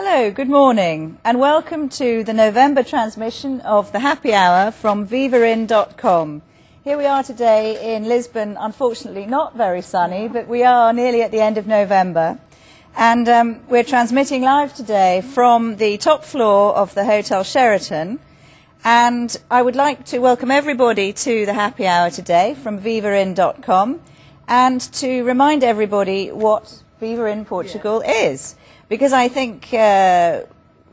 Hello, good morning, and welcome to the November transmission of the Happy Hour from vivarin.com. Here we are today in Lisbon, unfortunately not very sunny, but we are nearly at the end of November. And we're transmitting live today from the top floor of the Hotel Sheraton. And I would like to welcome everybody to the Happy Hour today from vivarin.com and to remind everybody what Viva in Portugal is. Because I think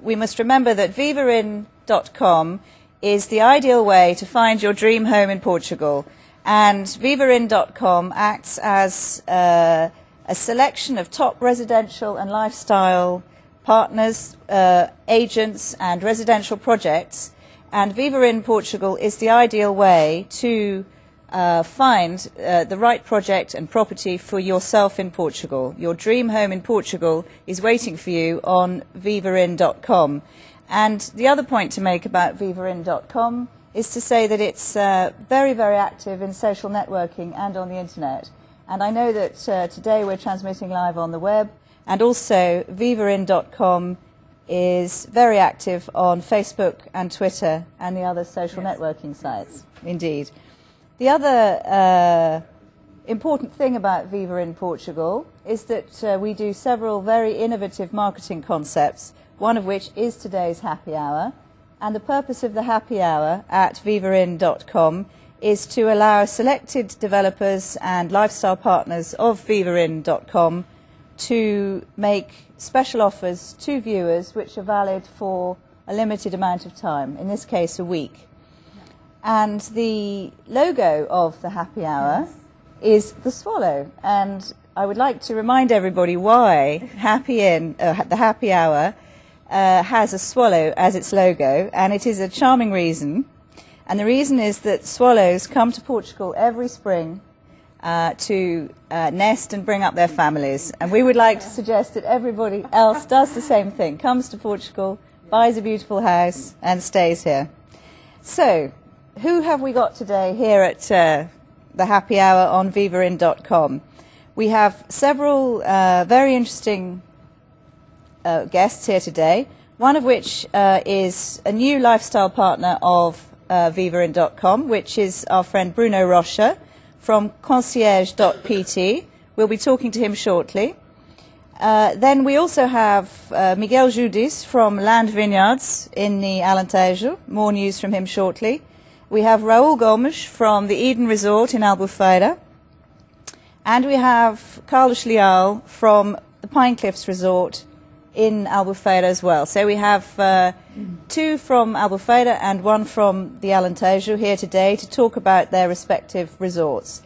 we must remember that vivarin.com is the ideal way to find your dream home in Portugal. And vivarin.com acts as a selection of top residential and lifestyle partners, agents and residential projects. And Vivarin Portugal is the ideal way to find the right project and property for yourself in Portugal. Your dream home in Portugal is waiting for you on vivarin.com. And the other point to make about vivarin.com is to say that it's very, very active in social networking and on the internet. And I know that today we're transmitting live on the web, and also vivarin.com is very active on Facebook and Twitter and the other social networking sites. Indeed. The other important thing about Viva in Portugal is that we do several very innovative marketing concepts, one of which is today's Happy Hour. And the purpose of the Happy Hour at vivarin.com is to allow selected developers and lifestyle partners of vivarin.com to make special offers to viewers which are valid for a limited amount of time, in this case a week. And the logo of the Happy Hour is the swallow. And I would like to remind everybody why the Happy Hour has a swallow as its logo, and it is a charming reason. And the reason is that swallows come to Portugal every spring to nest and bring up their families. And we would like to suggest that everybody else does the same thing, comes to Portugal, buys a beautiful house and stays here. So, who have we got today here at the Happy Hour on vivarin.com? We have several very interesting guests here today, one of which is a new lifestyle partner of vivarin.com, which is our friend Bruno Rocha from concierge.pt. We'll be talking to him shortly. Then we also have Miguel Judis from Land Vineyards in the Alentejo. More news from him shortly. We have Raul Gomes from the Eden Resort in Albufeira. And we have Carlos Leal from the Pine Cliffs Resort in Albufeira as well. So we have two from Albufeira and one from the Alentejo here today to talk about their respective resorts.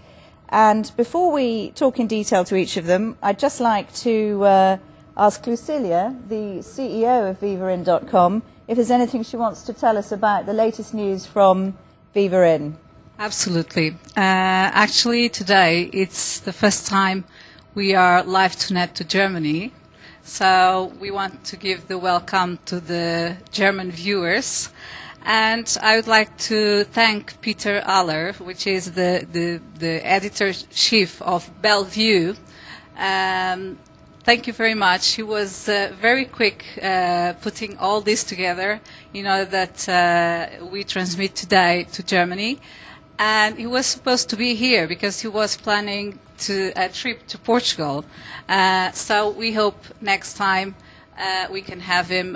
And before we talk in detail to each of them, I'd just like to ask Lucilia, the CEO of vivarin.com, if there's anything she wants to tell us about the latest news from Vivarin. Absolutely. Actually, today it's the first time we are live tonight to Germany. So we want to give the welcome to the German viewers. And I would like to thank Peter Aller, which is the editor-chief of Bellevue. Thank you very much. He was very quick putting all this together in order that we transmit today to Germany. And he was supposed to be here because he was planning a trip to Portugal. So we hope next time we can have him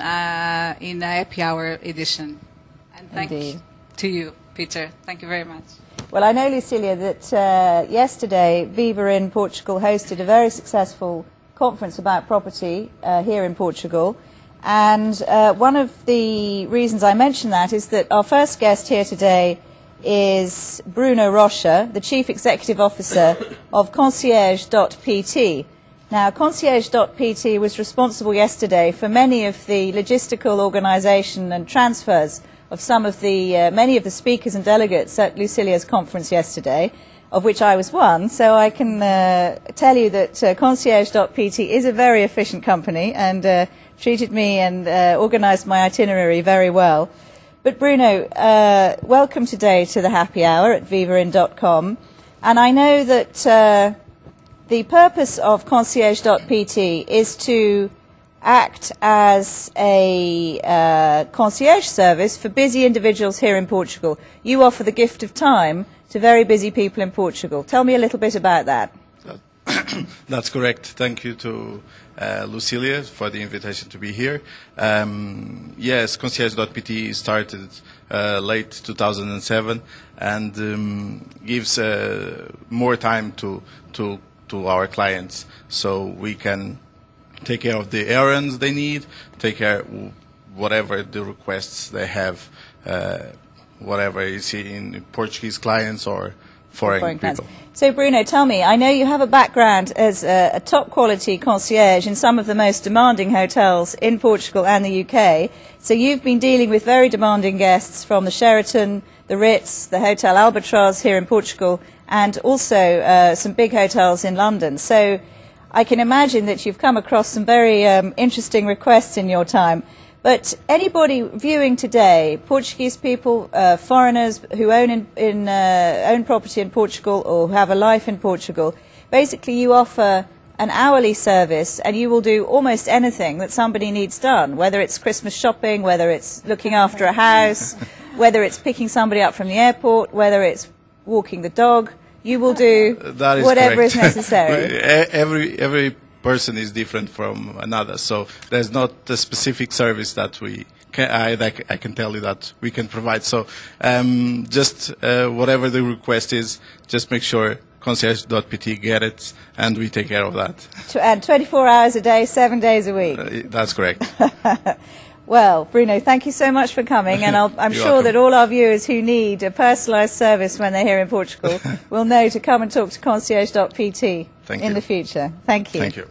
in the Happy Hour edition. And thank you to you, Peter. Thank you very much. Well, I know, Lucilia, that yesterday Viva in Portugal hosted a very successful conference about property here in Portugal. And one of the reasons I mention that is that our first guest here today is Bruno Rocha, the Chief Executive Officer of concierge.pt. Now, concierge.pt was responsible yesterday for many of the logistical organisation and transfers of some of the many of the speakers and delegates at Lucilia's conference yesterday, of which I was one. So I can tell you that concierge.pt is a very efficient company and treated me and organised my itinerary very well. But Bruno, welcome today to the Happy Hour at vivarin.com. And I know that the purpose of concierge.pt is to act as a concierge service for busy individuals here in Portugal. You offer the gift of time to very busy people in Portugal. Tell me a little bit about that. That's correct. Thank you to Lucilia for the invitation to be here. Yes, concierge.pt started late 2007 and gives more time to our clients, so we can take care of the errands they need, take care of whatever the requests they have, whatever is in Portuguese clients or foreign people. So Bruno, tell me, I know you have a background as a top quality concierge in some of the most demanding hotels in Portugal and the UK. So you've been dealing with very demanding guests from the Sheraton, the Ritz, the Hotel Albatross here in Portugal, and also some big hotels in London. So I can imagine that you've come across some very interesting requests in your time. But anybody viewing today, Portuguese people, foreigners who own property in Portugal or who have a life in Portugal, basically you offer an hourly service and you will do almost anything that somebody needs done, whether it's Christmas shopping, whether it's looking after a house, whether it's picking somebody up from the airport, whether it's walking the dog. You will do whatever is necessary. Every person is different from another, so there's not a specific service that I can tell you that we can provide. So just whatever the request is, just make sure concierge.pt get it, and we take care of that. And 24 hours a day, 7 days a week. That's correct. Well, Bruno, thank you so much for coming, and I'm sure welcome. that all our viewers who need a personalised service when they're here in Portugal will know to come and talk to concierge.pt in the future. Thank you. Thank you.